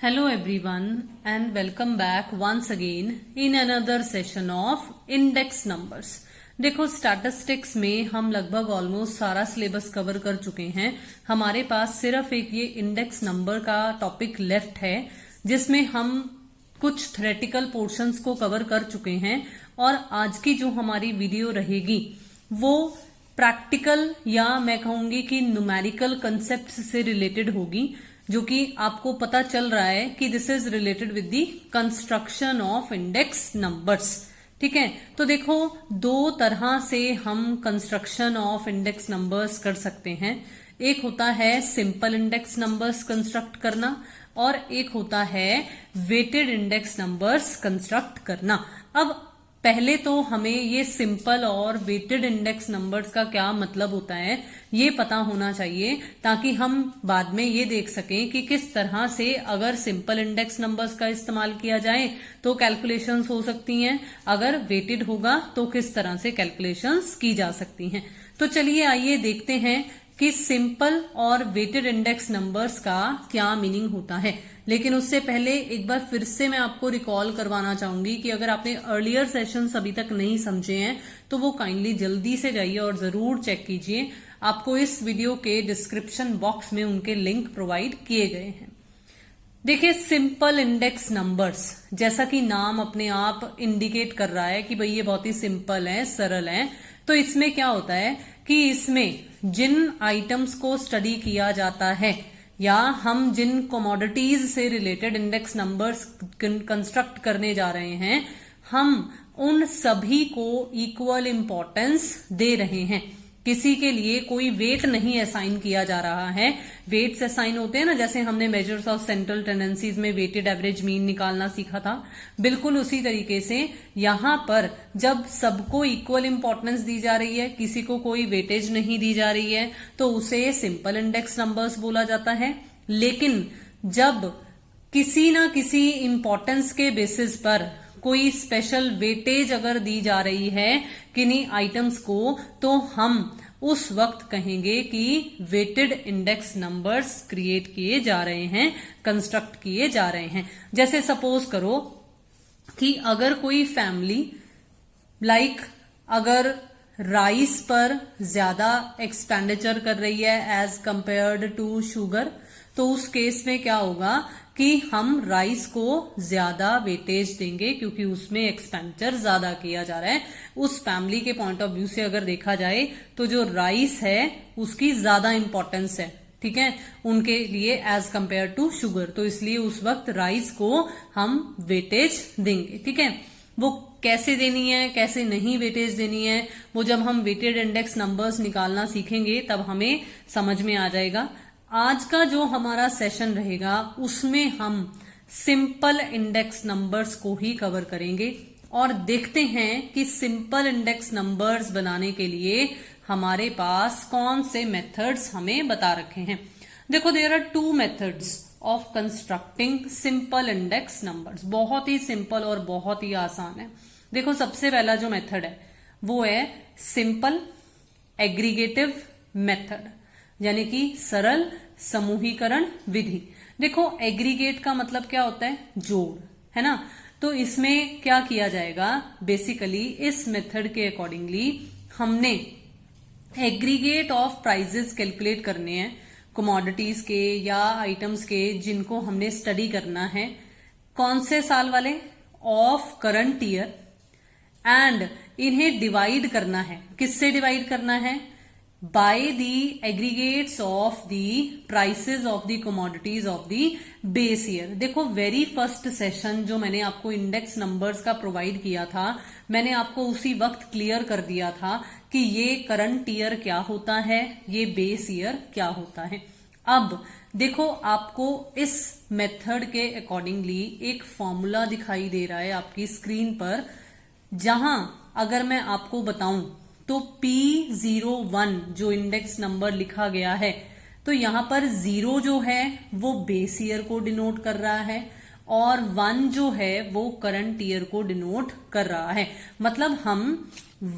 Hello everyone and welcome back once again in another session of index numbers। देखो statistics में हम लगभग almost सारा सिलेबस कवर कर चुके हैं। हमारे पास सिर्फ एक ये इंडेक्स नंबर का टॉपिक लेफ्ट है जिसमें हम कुछ थ्योरेटिकल पोर्शंस को कवर कर चुके हैं और आज की जो हमारी वीडियो रहेगी वो प्रैक्टिकल या मैं कहूंगी कि न्यूमेरिकल कंसेप्ट्स से रिलेटेड होगी, जो कि आपको पता चल रहा है कि this is related with the construction of index numbers. ठीक है, तो देखो दो तरह से हम कंस्ट्रक्शन ऑफ इंडेक्स नंबर्स कर सकते हैं। एक होता है सिंपल इंडेक्स नंबर्स कंस्ट्रक्ट करना और एक होता है वेटेड इंडेक्स नंबर्स कंस्ट्रक्ट करना। अब पहले तो हमें ये सिंपल और वेटेड इंडेक्स नंबर्स का क्या मतलब होता है ये पता होना चाहिए, ताकि हम बाद में ये देख सकें कि किस तरह से अगर सिंपल इंडेक्स नंबर्स का इस्तेमाल किया जाए तो कैलकुलेशंस हो सकती हैं, अगर वेटेड होगा तो किस तरह से कैलकुलेशंस की जा सकती हैं। तो चलिए आइए देखते हैं कि सिंपल और वेटेड इंडेक्स नंबर्स का क्या मीनिंग होता है। लेकिन उससे पहले एक बार फिर से मैं आपको रिकॉल करवाना चाहूंगी कि अगर आपने अर्लियर सेशंस अभी तक नहीं समझे हैं तो वो काइंडली जल्दी से जाइए और जरूर चेक कीजिए। आपको इस वीडियो के डिस्क्रिप्शन बॉक्स में उनके लिंक प्रोवाइड किए गए हैं। देखिए सिंपल इंडेक्स नंबर्स, जैसा कि नाम अपने आप इंडिकेट कर रहा है कि भाई ये बहुत ही सिंपल है, सरल है। तो इसमें क्या होता है कि इसमें जिन आइटम्स को स्टडी किया जाता है या हम जिन कमोडिटीज से रिलेटेड इंडेक्स नंबर्स कंस्ट्रक्ट करने जा रहे हैं, हम उन सभी को इक्वल इंपॉर्टेंस दे रहे हैं। किसी के लिए कोई वेट नहीं असाइन किया जा रहा है। वेट्स असाइन होते हैं ना, जैसे हमने मेजर्स ऑफ सेंट्रल टेंडेंसीज में वेटेड एवरेज मीन निकालना सीखा था, बिल्कुल उसी तरीके से यहां पर जब सबको इक्वल इंपॉर्टेंस दी जा रही है, किसी को कोई वेटेज नहीं दी जा रही है, तो उसे सिंपल इंडेक्स नंबर्स बोला जाता है। लेकिन जब किसी ना किसी इंपॉर्टेंस के बेसिस पर कोई स्पेशल वेटेज अगर दी जा रही है किन्हीं आइटम्स को, तो हम उस वक्त कहेंगे कि वेटेड इंडेक्स नंबर्स क्रिएट किए जा रहे हैं, कंस्ट्रक्ट किए जा रहे हैं। जैसे सपोज करो कि अगर कोई फैमिली अगर राइस पर ज्यादा एक्सपेंडिचर कर रही है एज कंपेयर्ड टू शुगर, तो उस केस में क्या होगा कि हम राइस को ज्यादा वेटेज देंगे क्योंकि उसमें एक्सपेंडिचर ज्यादा किया जा रहा है। उस फैमिली के पॉइंट ऑफ व्यू से अगर देखा जाए तो जो राइस है उसकी ज्यादा इंपॉर्टेंस है, ठीक है, उनके लिए एज कंपेयर टू शुगर। तो इसलिए उस वक्त राइस को हम वेटेज देंगे। ठीक है, वो कैसे देनी है, कैसे नहीं वेटेज देनी है, वो जब हम वेटेड इंडेक्स नंबर्स निकालना सीखेंगे तब हमें समझ में आ जाएगा। आज का जो हमारा सेशन रहेगा उसमें हम सिंपल इंडेक्स नंबर्स को ही कवर करेंगे और देखते हैं कि सिंपल इंडेक्स नंबर्स बनाने के लिए हमारे पास कौन से मेथड्स हमें बता रखे हैं। देखो there are two methods of constructing simple index numbers. बहुत ही सिंपल और बहुत ही आसान है। देखो सबसे पहला जो मेथड है वो है सिंपल एग्रीगेटिव मेथड, यानी कि सरल समूहीकरण विधि। देखो एग्रीगेट का मतलब क्या होता है, जोड़, है ना। तो इसमें क्या किया जाएगा, बेसिकली इस मेथड के अकॉर्डिंगली हमने एग्रीगेट ऑफ प्राइजेस कैलकुलेट करने हैं कमोडिटीज के या आइटम्स के जिनको हमने स्टडी करना है। कौन से साल वाले, ऑफ करंट ईयर, एंड इन्हें डिवाइड करना है। किससे डिवाइड करना है, by the aggregates of the prices of the commodities of the base year। देखो वेरी फर्स्ट सेशन जो मैंने आपको इंडेक्स नंबर्स का प्रोवाइड किया था, मैंने आपको उसी वक्त क्लियर कर दिया था कि ये करंट ईयर क्या होता है, ये बेस ईयर क्या होता है। अब देखो आपको इस मेथड के अकॉर्डिंगली एक फॉर्मूला दिखाई दे रहा है आपकी स्क्रीन पर, जहां अगर मैं आपको बताऊं तो P01 जो इंडेक्स नंबर लिखा गया है, तो यहां पर 0 जो है वो बेस ईयर को डिनोट कर रहा है और 1 जो है वो करंट ईयर को डिनोट कर रहा है। मतलब हम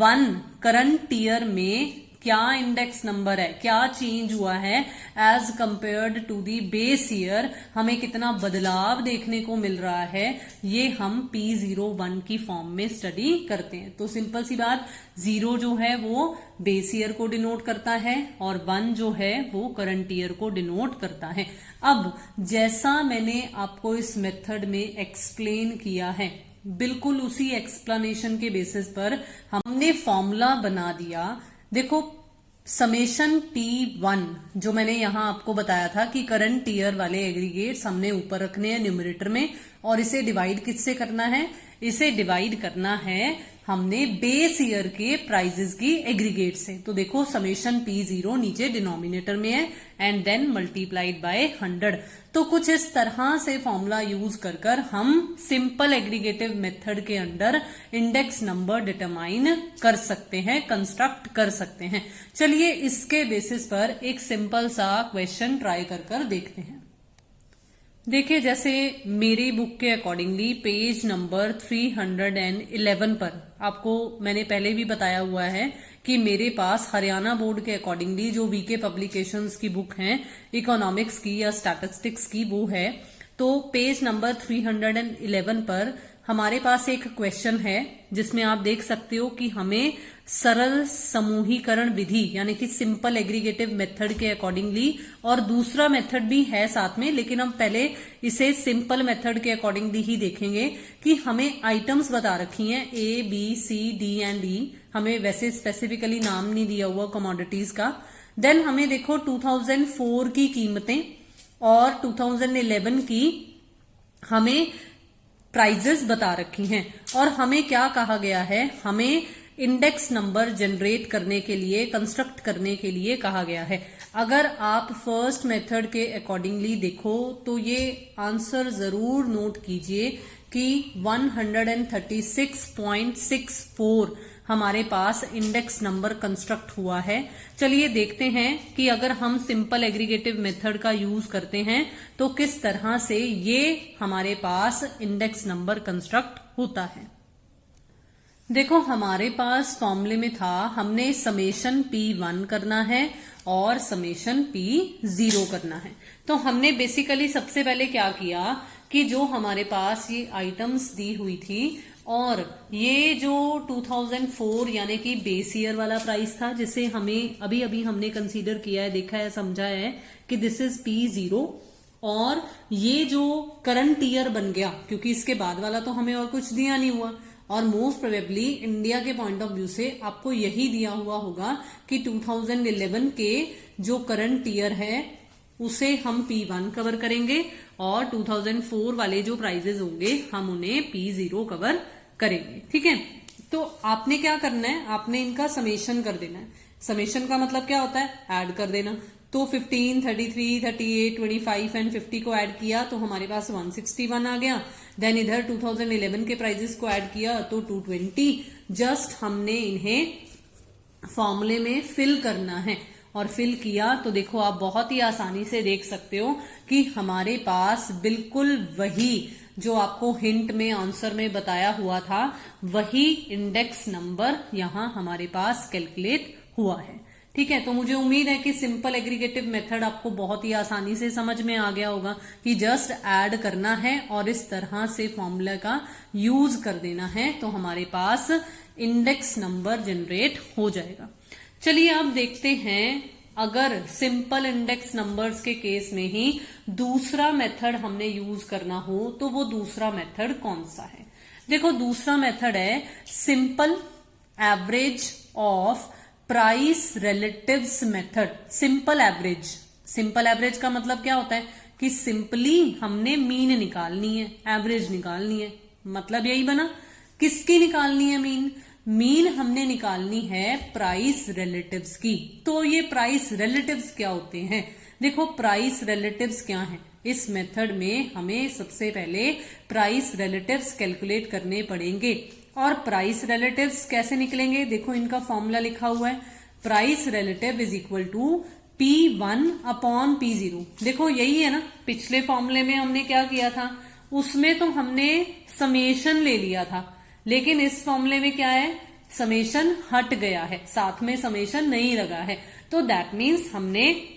1 करंट ईयर में क्या इंडेक्स नंबर है, क्या चेंज हुआ है as compared to the base year, हमें कितना बदलाव देखने को मिल रहा है, ये हम P01 की फॉर्म में स्टडी करते हैं। तो सिंपल सी बात, 0 जो है वो बेस ईयर को डिनोट करता है और 1 जो है वो करंट ईयर को डिनोट करता है। अब जैसा मैंने आपको इस मेथड में एक्सप्लेन किया है, बिल्कुल उसी एक्सप्लेनेशन के बेसिस पर हमने फॉर्मूला बना दिया। देखो समेशन P1 जो मैंने यहां आपको बताया था कि करंट ईयर वाले एग्रीगेट्स हमने ऊपर रखने हैं न्यूमरेटर में, और इसे डिवाइड किससे करना है, इसे डिवाइड करना है हमने बेस ईयर के प्राइजेस की एग्रीगेट से। तो देखो समेशन P0 नीचे डिनोमिनेटर में है एंड देन मल्टीप्लाइड बाय 100। तो कुछ इस तरह से फॉर्मूला यूज कर हम सिंपल एग्रीगेटिव मेथड के अंडर इंडेक्स नंबर डिटरमाइन कर सकते हैं, कंस्ट्रक्ट कर सकते हैं। चलिए इसके बेसिस पर एक सिंपल सा क्वेश्चन ट्राई कर देखते हैं। देखिए जैसे मेरी बुक के अकॉर्डिंगली पेज नंबर 311 पर आपको मैंने पहले भी बताया हुआ है कि मेरे पास हरियाणा बोर्ड के अकॉर्डिंगली जो वीके पब्लिकेशंस की बुक है इकोनॉमिक्स की या स्टैटिस्टिक्स की वो है। तो पेज नंबर 311 पर हमारे पास एक क्वेश्चन है जिसमें आप देख सकते हो कि हमें सरल समूहीकरण विधि यानी कि सिंपल एग्रीगेटिव मेथड के अकॉर्डिंगली, और दूसरा मेथड भी है साथ में, लेकिन हम पहले इसे सिंपल मेथड के अकॉर्डिंगली ही देखेंगे कि हमें आइटम्स बता रखी हैं A, B, C, D and E। हमें वैसे स्पेसिफिकली नाम नहीं दिया हुआ कमोडिटीज का। देन हमें देखो 2004 की कीमतें और 2011 की हमें प्राइजेस बता रखी हैं, और हमें क्या कहा गया है, हमें इंडेक्स नंबर जनरेट करने के लिए, कंस्ट्रक्ट करने के लिए कहा गया है। अगर आप फर्स्ट मेथड के अकॉर्डिंगली देखो तो ये आंसर जरूर नोट कीजिए कि 136.64 हमारे पास इंडेक्स नंबर कंस्ट्रक्ट हुआ है। चलिए देखते हैं कि अगर हम सिंपल एग्रीगेटिव मेथड का यूज करते हैं तो किस तरह से ये हमारे पास इंडेक्स नंबर कंस्ट्रक्ट होता है। देखो हमारे पास फॉर्मूले में था हमने समेशन P1 करना है और समेशन P0 करना है। तो हमने बेसिकली सबसे पहले क्या किया कि जो हमारे पास ये आइटम्स दी हुई थी और ये जो 2004 यानी कि बेस ईयर वाला प्राइस था जिसे हमें अभी अभी हमने कंसीडर किया है, देखा है, समझा है कि दिस इज P0, और ये जो करंट ईयर बन गया क्योंकि इसके बाद वाला तो हमें और कुछ दिया नहीं हुआ, और मोस्ट प्रोबेबली इंडिया के पॉइंट ऑफ व्यू से आपको यही दिया हुआ होगा कि 2011 के जो करंट ईयर है उसे हम P1 कवर करेंगे और 2004 वाले जो प्राइजेस होंगे हम उन्हें P0 कवर करेंगे। ठीक है, तो आपने क्या करना है, आपने इनका समेशन कर देना है। समेशन का मतलब क्या होता है, ऐड कर देना। तो 15, 33, 38, 25 एंड 50 को ऐड किया तो हमारे पास 161 आ गया। देन इधर 2011 के प्राइजेस को ऐड किया तो 220। जस्ट हमने इन्हें फॉर्मूले में फिल करना है, और फिल किया तो देखो आप बहुत ही आसानी से देख सकते हो कि हमारे पास बिल्कुल वही जो आपको हिंट में आंसर में बताया हुआ था वही इंडेक्स नंबर यहां हमारे पास कैलकुलेट हुआ है। ठीक है, तो मुझे उम्मीद है कि सिंपल एग्रीगेटिव मेथड आपको बहुत ही आसानी से समझ में आ गया होगा कि जस्ट ऐड करना है और इस तरह से फॉर्मूला का यूज कर देना है तो हमारे पास इंडेक्स नंबर जनरेट हो जाएगा। चलिए अब देखते हैं अगर सिंपल इंडेक्स नंबर्स के केस में ही दूसरा मेथड हमने यूज करना हो तो वो दूसरा मेथड कौन सा है। देखो दूसरा मेथड है simple average of price relatives method. Simple average, simple average का मतलब क्या होता है कि सिंपली हमने मीन निकालनी है, एवरेज निकालनी है, मतलब यही बना। किसकी निकालनी है मीन? मीन हमने निकालनी है प्राइस रिलेटिव्स की। तो ये प्राइस रिलेटिव्स क्या होते हैं? देखो प्राइस रिलेटिव्स क्या है, इस मेथड में हमें सबसे पहले प्राइस रिलेटिव्स कैलकुलेट करने पड़ेंगे। और प्राइस रिलेटिव्स कैसे निकलेंगे? देखो इनका फॉर्मूला लिखा हुआ है, price relative is equal to P1 upon P0। देखो यही है ना, पिछले फॉर्मूले में हमने क्या किया था, उसमें तो हमने समेशन ले लिया था, लेकिन इस फॉर्मूले में क्या है, समेशन हट गया है, साथ में समेशन नहीं लगा है, तो दैट मीन्स हमने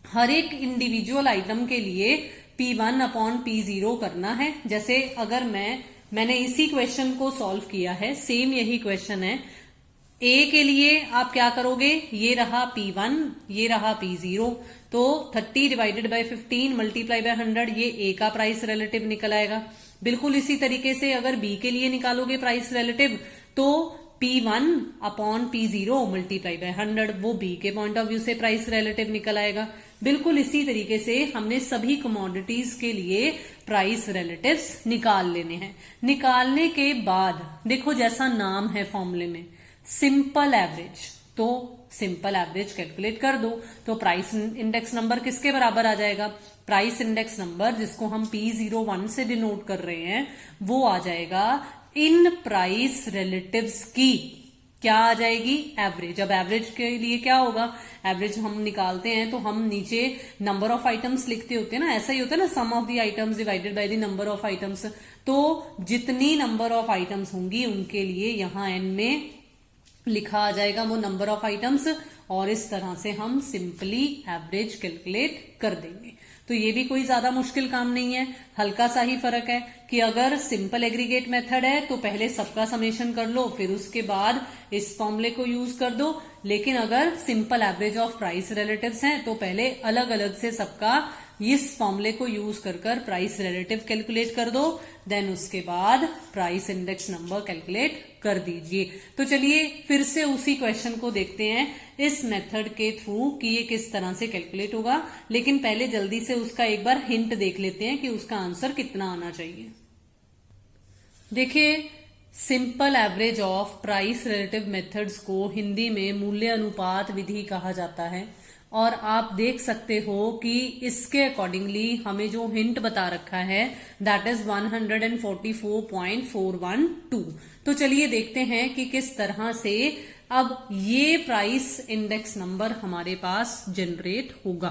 हर एक इंडिविजुअल आइटम के लिए P1 अपॉन P0 करना है। जैसे अगर मैंने इसी क्वेश्चन को सॉल्व किया है, सेम यही क्वेश्चन है। ए के लिए आप क्या करोगे, ये रहा P1, ये रहा P0, तो 30 डिवाइडेड बाय 15 मल्टीप्लाई बाय 100, ये ए का प्राइस रिलेटिव निकल आएगा। बिल्कुल इसी तरीके से अगर बी के लिए निकालोगे प्राइस रिलेटिव, तो P1 upon P0 multiply by 100, वो बी के पॉइंट ऑफ व्यू से प्राइस रिलेटिव निकल आएगा। बिल्कुल इसी तरीके से हमने सभी कमोडिटीज के लिए प्राइस रिलेटिव्स निकाल लेने हैं। निकालने के बाद देखो, जैसा नाम है फॉर्मूले में सिंपल एवरेज, तो सिंपल एवरेज कैलकुलेट कर दो, तो प्राइस इंडेक्स नंबर किसके बराबर आ जाएगा, प्राइस इंडेक्स नंबर जिसको हम P01 से डिनोट कर रहे हैं, वो आ जाएगा इन प्राइस रिलेटिव्स की क्या आ जाएगी, एवरेज। अब एवरेज के लिए क्या होगा, एवरेज हम निकालते हैं तो हम नीचे नंबर ऑफ आइटम्स लिखते होते हैं ना, ऐसा ही होता है ना, sum of the items divided by the number of items. तो जितनी नंबर ऑफ आइटम्स होंगी उनके लिए यहां एन में लिखा आ जाएगा वो नंबर ऑफ आइटम्स, और इस तरह से हम सिंपली एवरेज कैलकुलेट कर देंगे। तो ये भी कोई ज्यादा मुश्किल काम नहीं है, हल्का सा ही फर्क है कि अगर सिंपल एग्रीगेट मेथड है तो पहले सबका समेशन कर लो, फिर उसके बाद इस फॉर्मूले को यूज कर दो। लेकिन अगर simple average of price relatives हैं तो पहले अलग अलग से सबका इस फॉर्मूले को यूज कर प्राइस रिलेटिव कैलकुलेट कर दो, देन उसके बाद प्राइस इंडेक्स नंबर कैलकुलेट कर दीजिए। तो चलिए फिर से उसी क्वेश्चन को देखते हैं इस मेथड के थ्रू कि ये किस तरह से कैलकुलेट होगा। लेकिन पहले जल्दी से उसका एक बार हिंट देख लेते हैं कि उसका आंसर कितना आना चाहिए। देखिए, simple average of price relative methods को हिंदी में मूल्य अनुपात विधि कहा जाता है, और आप देख सकते हो कि इसके अकॉर्डिंगली हमें जो हिंट बता रखा है दैट इज 144.412। तो चलिए देखते हैं कि किस तरह से अब ये प्राइस इंडेक्स नंबर हमारे पास जनरेट होगा।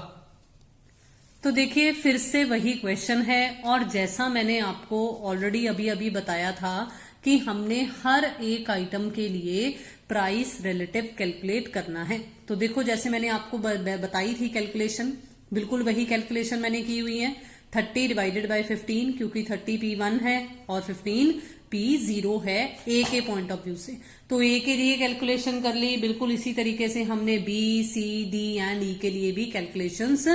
तो देखिए, फिर से वही क्वेश्चन है, और जैसा मैंने आपको ऑलरेडी अभी अभी बताया था कि हमने हर एक आइटम के लिए प्राइस रिलेटिव कैलकुलेट करना है। तो देखो, जैसे मैंने आपको बताई थी कैलकुलेशन, बिल्कुल वही कैलकुलेशन मैंने की हुई है। 30 डिवाइडेड बाय 15, क्योंकि 30 P1 है और 15 P0 है ए के पॉइंट ऑफ व्यू से, तो ए के लिए कैलकुलेशन कर ली। बिल्कुल इसी तरीके से हमने बी, सी, डी एंड ई के लिए भी कैलकुलेशंस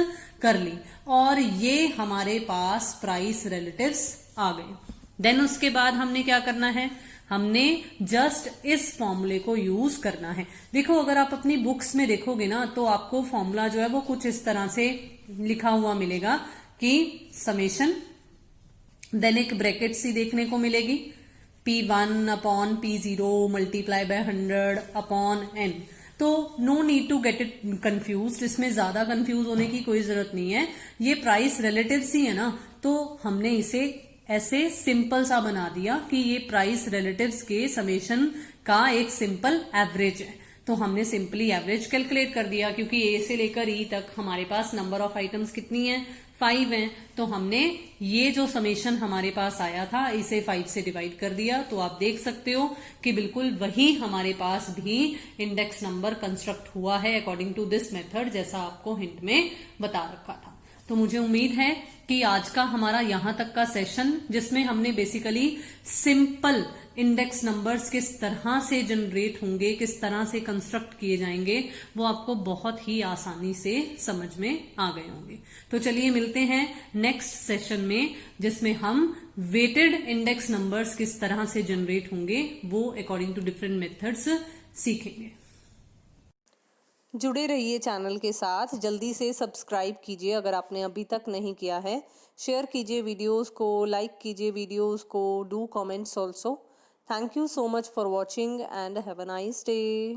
कर ली, और ये हमारे पास प्राइस रिलेटिव्स आ गए। देन उसके बाद हमने क्या करना है, हमने जस्ट इस फॉर्मूले को यूज करना है। देखो, अगर आप अपनी बुक्स में देखोगे ना तो आपको फॉर्मूला जो है वो कुछ इस तरह से लिखा हुआ मिलेगा कि समेशन, देन एक ब्रैकेट सी देखने को मिलेगी, P1 upon P0 multiply by 100 upon n। तो no need to get it confuse, इसमें ज्यादा कंफ्यूज होने की कोई जरूरत नहीं है। ये प्राइस रिलेटिव्स ही है ना, तो हमने इसे ऐसे सिंपल सा बना दिया कि ये प्राइस रिलेटिव्स के समेशन का एक सिंपल एवरेज है। तो हमने सिंपली एवरेज कैलकुलेट कर दिया, क्योंकि ए से लेकर ई तक हमारे पास नंबर ऑफ आइटम्स कितनी है, 5 हैं। तो हमने ये जो समेशन हमारे पास आया था इसे 5 से डिवाइड कर दिया। तो आप देख सकते हो कि बिल्कुल वही हमारे पास भी इंडेक्स नंबर कंस्ट्रक्ट हुआ है अकॉर्डिंग टू दिस मेथड, जैसा आपको हिंट में बता रखा था। तो मुझे उम्मीद है कि आज का हमारा यहां तक का सेशन, जिसमें हमने बेसिकली सिंपल इंडेक्स नंबर्स किस तरह से जनरेट होंगे, किस तरह से कंस्ट्रक्ट किए जाएंगे, वो आपको बहुत ही आसानी से समझ में आ गए होंगे। तो चलिए मिलते हैं नेक्स्ट सेशन में, जिसमें हम वेटेड इंडेक्स नंबर्स किस तरह से जनरेट होंगे वो अकॉर्डिंग टू डिफरेंट मेथड्स सीखेंगे। जुड़े रहिए चैनल के साथ, जल्दी से सब्सक्राइब कीजिए अगर आपने अभी तक नहीं किया है, शेयर कीजिए वीडियोस को, लाइक कीजिए वीडियोस को, do comments also. Thank you so much for watching and have a nice day.